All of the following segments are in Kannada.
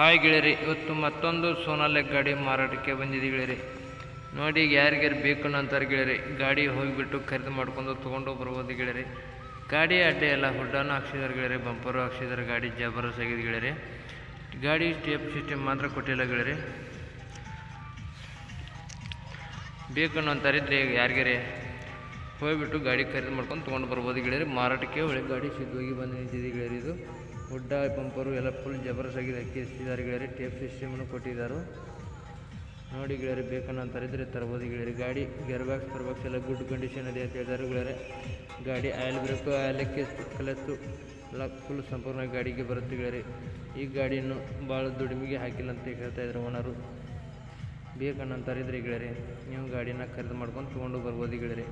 ಹಾಯ್ ಗೆಳೆಯರಿ, ಇವತ್ತು ಮತ್ತೊಂದು ಸೋನಾಲಿಕ್ ಗಾಡಿ ಮಾರಾಟಕ್ಕೆ ಬಂದಿದೆ ಗೆಳೆಯರಿ. ನೋಡಿ, ಯಾರಿಗಾರು ಬೇಕು ಅಂತಾರೆ ಗೆಳೆಯರಿ, ಗಾಡಿ ಹೋಗಿಬಿಟ್ಟು ಖರೀದಿ ಮಾಡ್ಕೊಂಡು ತೊಗೊಂಡು ಬರ್ಬೋದು ಗೆಳೆಯರಿ. ಗಾಡಿ ಅಡ್ಡೆ ಎಲ್ಲ ಹುಡ್ಡಾನು ಹಾಕ್ಸಿದಾರೆ ಗೆಳೆಯರಿ, ಬಂಪರು ಹಾಕ್ಸಿದಾರೆ. ಗಾಡಿ ಜಬರ್ದಸ್ತ್ ಆಗಿದೆ ಗೆಳೆಯರಿ. ಗಾಡಿ ಸ್ಟೇಪ್ ಸಿಸ್ಟಮ್ ಮಾತ್ರ ಕೊಟ್ಟಿಲ್ಲ ಗೆಳೆಯರಿ. ಬೇಕು ಅಂತಾರಿದ್ರೆ ಯಾರಿಗಾರೆ ಹೋಗಿಬಿಟ್ಟು ಗಾಡಿ ಖರೀದಿ ಮಾಡ್ಕೊಂಡು ತೊಗೊಂಡು ಬರ್ಬೋದು ಗೆಳೆಯರಿ. ಮಾರಾಟಕ್ಕೆ ಒಳ್ಳೆ ಗಾಡಿ ಸಿದ್ಧವಾಗಿ ಬಂದು ನಿಂತಿದೆ ಗೆಳೆಯರಿ. ಇದು ಹುಡ್ಡ ಬಂಪರು ಎಲ್ಲ ಫುಲ್ ಜಬರ್ದಸ್ತ್ ಆಗಿದೆ, ಹಾಕಿಸಿದ್ದಾರೆ ಗೆಳೆಯರಿ. ಟೇಪ್ ಸಿಸ್ಟಮನ್ನು ಕೊಟ್ಟಿದ್ದಾರೆ. ನೋಡಿ ಗೆಳೆಯರಿ, ಬೇಕನ್ನಂತಾರಿದ್ರೆ ತರ್ಬೋದು ಗೆಳೆಯರಿ. ಗಾಡಿ ಗೇರ್ ಬಾಕ್ಸ್ ಎಲ್ಲ ಗುಡ್ ಕಂಡೀಷನ್ ಇದೆ ಅಂತ ಹೇಳಿದ್ದಾರೆ ಗೆಳೆಯರಿ. ಗಾಡಿ ಆಯಿಲ್ ಬ್ರೇಕು, ಆಯಿಲ್ ಕ್ಲಚ್ಚು ಎಲ್ಲ ಫುಲ್ ಸಂಪೂರ್ಣ ಗಾಡಿಗೆ ಬರುತ್ತೆ ಗೆಳೆಯರಿ. ಈ ಗಾಡಿಯನ್ನು ಭಾಳ ದುಡಿಮೆಗೆ ಹಾಕಿಲ್ಲ ಅಂತ ಹೇಳ್ತಾ ಇದ್ದಾರೆ ಓನರು. ಬೇಕನ್ನಂತಾರಿದ್ರೆ ಗೆಳೆಯರಿ, ನೀವು ಗಾಡಿನ ಖರೀದಿ ಮಾಡ್ಕೊಂಡು ತೊಗೊಂಡು ಬರ್ಬೋದು ಗೆಳೆಯರಿ.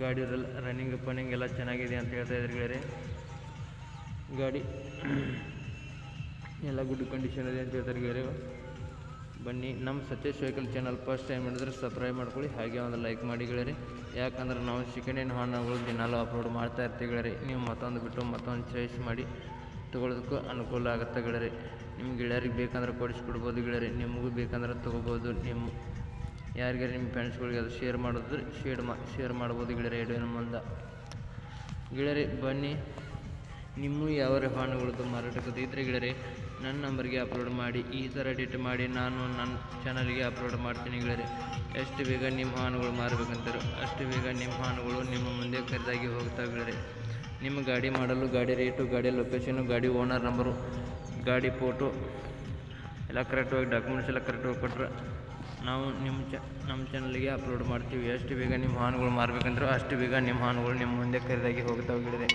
ಗಾಡಿ ರನ್ನಿಂಗ್ ಎಲ್ಲ ಚೆನ್ನಾಗಿದೆ ಅಂತ ಹೇಳ್ತಾ ಇದ್ದಾರೆ ಗೆಳೆಯರಿ. ಗಾಡಿ ಎಲ್ಲ ಗುಡ್ ಕಂಡೀಷನ್ ಇದೆ ಅಂತ ಹೇಳ್ತಾರೆ ಗೆಳೆಯರಿ. ಬನ್ನಿ, ನಮ್ಮ Satish vehicle channel first time ಮಾಡಿದ್ರೆ ಸಬ್ಸ್ಕ್ರೈಬ್ ಮಾಡ್ಕೊಳ್ಳಿ, ಹಾಗೆ ಒಂದು ಲೈಕ್ ಮಾಡಿ ಗೆಳೆಯರಿ. ಯಾಕಂದ್ರೆ ನಾವು ಸೆಕೆಂಡ್ ಹ್ಯಾಂಡ್ ವಾಹನಗಳು ದಿನಾಲು ಅಪ್ಲೋಡ್ ಮಾಡ್ತಾ ಇರ್ತೀವಿ ಗೆಳೆಯರಿ. ನೀವು ಮತ್ತೊಂದು ಬಿಟ್ಟು ಮತ್ತೊಂದು ಚಾಯ್ಸ್ ಮಾಡಿ ತೊಗೊಳೋದಕ್ಕೂ ಅನುಕೂಲ ಆಗುತ್ತೆ ಗೆಳೆಯರಿ. ನಿಮ್ಮ ಗೆಳೆಯರಿಗೆ ಬೇಕಂದ್ರೆ ಕೊಡಿಸ್ಕೊಡ್ಬೋದು ಗೆಳೆಯರಿ. ನಿಮಗೂ ಬೇಕಂದ್ರೆ ತೊಗೋಬೋದು. ಯಾರಿಗಾರು ನಿಮ್ಮ ಫ್ರೆಂಡ್ಸ್ಗಳಿಗೆ ಅದು ಶೇರ್ ಮಾಡಿದ್ರೆ ಶೇರ್ ಮಾಡ್ಬೋದು ಗೆಳೆಯರಿ. ವಿಡಿಯೋನ ಮುಂದೆ ಗೆಳೆಯರಿ, ಬನ್ನಿ, ನಿಮ್ಮ ಯಾವ ವಾಹನಗಳದ್ದು ಮಾರಾಟಕ್ಕೆ ಇದ್ದರೆ ಗೆಳೆಯರಿ ನನ್ನ ನಂಬರ್ಗೆ ಅಪ್ಲೋಡ್ ಮಾಡಿ. ಈ ಥರ ಎಡಿಟ್ ಮಾಡಿ ನಾನು ನನ್ನ ಚಾನಲ್ಗೆ ಅಪ್ಲೋಡ್ ಮಾಡ್ತೀನಿ ಗೆಳೆಯರಿ. ಎಷ್ಟು ಬೇಗ ನಿಮ್ಮ ವಾಹನಗಳು ಮಾರಬೇಕಂತಾರೋ ಅಷ್ಟು ಬೇಗ ನಿಮ್ಮ ವಾಹನಗಳು ನಿಮ್ಮ ಮುಂದೆ ಖರೀದಾಗಿ ಹೋಗ್ತಾವೆ ಗೆಳೆಯರಿ. ನಿಮ್ಮ ಗಾಡಿ ಮಾಡಲು, ಗಾಡಿ ರೇಟು, ಗಾಡಿ ಲೊಕೇಶನು, ಗಾಡಿ ಓನರ್ ನಂಬರು, ಗಾಡಿ ಫೋಟೋ ಎಲ್ಲ ಕರೆಕ್ಟಾಗಿ ಡಾಕ್ಯುಮೆಂಟ್ಸ್ ಎಲ್ಲ ಕರೆಕ್ಟಾಗಿ ಕೊಟ್ಟರೆ ನಾವು ನಮ್ಮ ಚಾನಲ್ಗೆ ಅಪ್ಲೋಡ್ ಮಾಡ್ತೀವಿ. ಎಷ್ಟು ಬೇಗ ನಿಮ್ಮ ವಾಹನಗಳು ಮಾರಬೇಕಂದ್ರೆ ಅಷ್ಟು ಬೇಗ ನಿಮ್ಮ ವಾಹನಗಳು ನಿಮ್ಮ ಮುಂದೆ ಖರೀದಾಗಿ ಹೋಗ್ತಾವೆ ಗೆಳೆಯರಿ.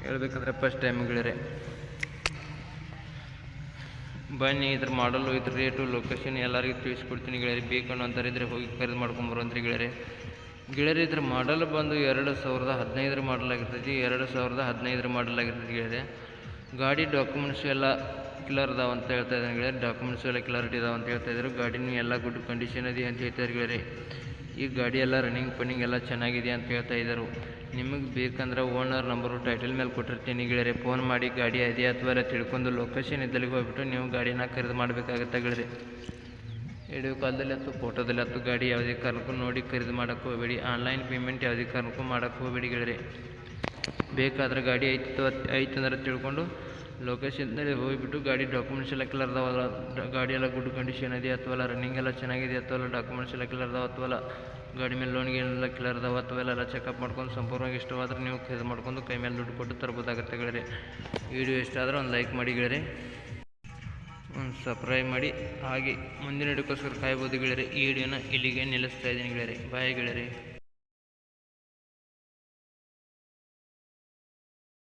ಹೇಳ್ಬೇಕಂದ್ರೆ ಫಸ್ಟ್ ಟೈಮ್ ಗೆಳೆಯರಿ. ಬನ್ನಿ, ಇದ್ರ ಮಾಡಲು, ಇದ್ರ ರೇಟು, ಲೊಕೇಶನ್ ಎಲ್ಲರಿಗೂ ತಿಳಿಸ್ಕೊಡ್ತೀನಿ ಗೆಳೆಯರಿ. ಬೇಕು ಅಂತಾರಿದ್ರೆ ಹೋಗಿ ಖರೀದಿ ಮಾಡ್ಕೊಂಬರುವಂತ್ರಿ ಗೆಳೆಯರಿ. ಇದ್ರ ಮಾಡಲ್ ಬಂದು 2015 ಮಾಡಲ್ ಆಗಿರ್ತೈತಿ. 2015 ಮಾಡಲ್ ಆಗಿರ್ತೈತಿ ಗೆಳೆಯರಿ. ಗಾಡಿ ಡಾಕ್ಯುಮೆಂಟ್ಸ್ ಎಲ್ಲ ಕ್ಲಿಯರ್ ಇದಾವೆ ಅಂತ ಹೇಳ್ತಾ ಇದ್ದಾರೆ ಗೆಳೆಯರಿ. ಡಾಕ್ಯುಮೆಂಟ್ಸ್ ಎಲ್ಲ ಕ್ಲಿಯರಿಟಿ ಇದಾವೆ ಅಂತ ಹೇಳ್ತಾ ಇದ್ದಾರೆ. ಗಾಡಿನೂ ಎಲ್ಲ ಗುಡ್ ಕಂಡೀಷನ್ ಇದೆ ಅಂತ ಹೇಳ್ತಾರೆ ಗೆಳೆಯರಿ. ಈ ಗಾಡಿ ಎಲ್ಲ ರನ್ನಿಂಗ್ ಎಲ್ಲ ಚೆನ್ನಾಗಿದೆ ಅಂತ ಹೇಳ್ತಾ ಇದ್ದರು. ನಿಮಗೆ ಬೇಕಂದ್ರೆ ಓನರ್ ನಂಬರು ಟೈಟಲ್ ಮೇಲೆ ಕೊಟ್ಟಿರ್ತೀನಿ ಗೆಳೆಯರಿ. ಫೋನ್ ಮಾಡಿ ಗಾಡಿ ಇದೆ ಅಥವಾ ಎಲ್ಲ ತಿಳ್ಕೊಂಡು ಲೊಕೇಶನ್ ಇದ್ದಲ್ಲಿ ಹೋಗ್ಬಿಟ್ಟು ನೀವು ಗಾಡಿನ ಖರೀದಿ ಮಾಡಬೇಕಾಗುತ್ತೆ ಗೆಳೆಯರಿ. ವಿಡಿಯೋ ಕಾಲ್ದಲ್ಲಿ ಅಥವಾ ಫೋಟೋದಲ್ಲಿ ಅಥವಾ ಗಾಡಿ ಯಾವುದೇ ಕಾರಣಕ್ಕೂ ನೋಡಿ ಖರೀದಿ ಮಾಡೋಕ್ಕೆ ಹೋಗಬೇಡಿ. ಆನ್ಲೈನ್ ಪೇಮೆಂಟ್ ಯಾವುದೇ ಕಾರಣಕ್ಕೂ ಮಾಡೋಕ್ಕೆ ಹೋಗಬೇಡಿ ಗೆಳೆಯರಿ. ಬೇಕಾದ್ರೆ ಗಾಡಿ ಐತಂದ್ರೆ ತಿಳ್ಕೊಂಡು ಲೊಕೇಶನ್ದಲ್ಲಿ ಹೋಗಿಬಿಟ್ಟು ಗಾಡಿ ಡಾಕ್ಯುಮೆಂಟ್ಸ್ ಎಲ್ಲ ಕ್ಲಿಯರ್ ಇದಾವಲ್ಲ, ಗಾಡಿ ಎಲ್ಲ ಗುಡ್ ಕಂಡೀಷನ್ ಇದೆ ಅಥವಾ ಎಲ್ಲ ರನ್ನಿಂಗ್ ಎಲ್ಲ ಚೆನ್ನಾಗಿದೆ ಅಥವಾ ಡಾಕ್ಯುಮೆಂಟ್ಸ್ ಎಲ್ಲ ಕ್ಲಿಯರ್ ಇದಾವೆ ಅಥವಾ ಗಾಡಿ ಮೇಲೆ ಲೋನ್ಗೆ ಏನೆಲ್ಲ ಕ್ಲಿಯರ್ ಇದಾವೆ ಅಥವಾ ಎಲ್ಲ ಚೆಕಪ್ ಮಾಡ್ಕೊಂಡು ಸಂಪೂರ್ಣವಾಗಿ ಇಷ್ಟವಾದ್ರೆ ನೀವು ಖರೀದಿ ಮಾಡ್ಕೊಂಡು ಕೈ ಮೇಲೆ ದುಡ್ಡು ಕೊಟ್ಟು ತರ್ಬೋದಾಗುತ್ತೆ ಗೆಳೆಯರಿ. ವಿಡಿಯೋ ಇಷ್ಟ ಆದರೆ ಒಂದು ಲೈಕ್ ಮಾಡಿ ಗೆಳೆಯರಿ, ಒಂದು ಸಬ್ಸ್ಕ್ರೈಬ್ ಮಾಡಿ, ಹಾಗೆ ಮುಂದಿನ ವಿಡಿಯೋಕ್ಕೋಸ್ಕರ ಕಾಯ್ಬೋದು ಗೆಳೆಯರಿ. ಈ ವಿಡಿಯೋನ ಇಲ್ಲಿಗೆ ನಿಲ್ಲಿಸ್ತಾ ಇದ್ದೀನಿ ಗೆಳೆಯರಿ. ಬಾಯ್ ಗೆಳೆಯರಿ.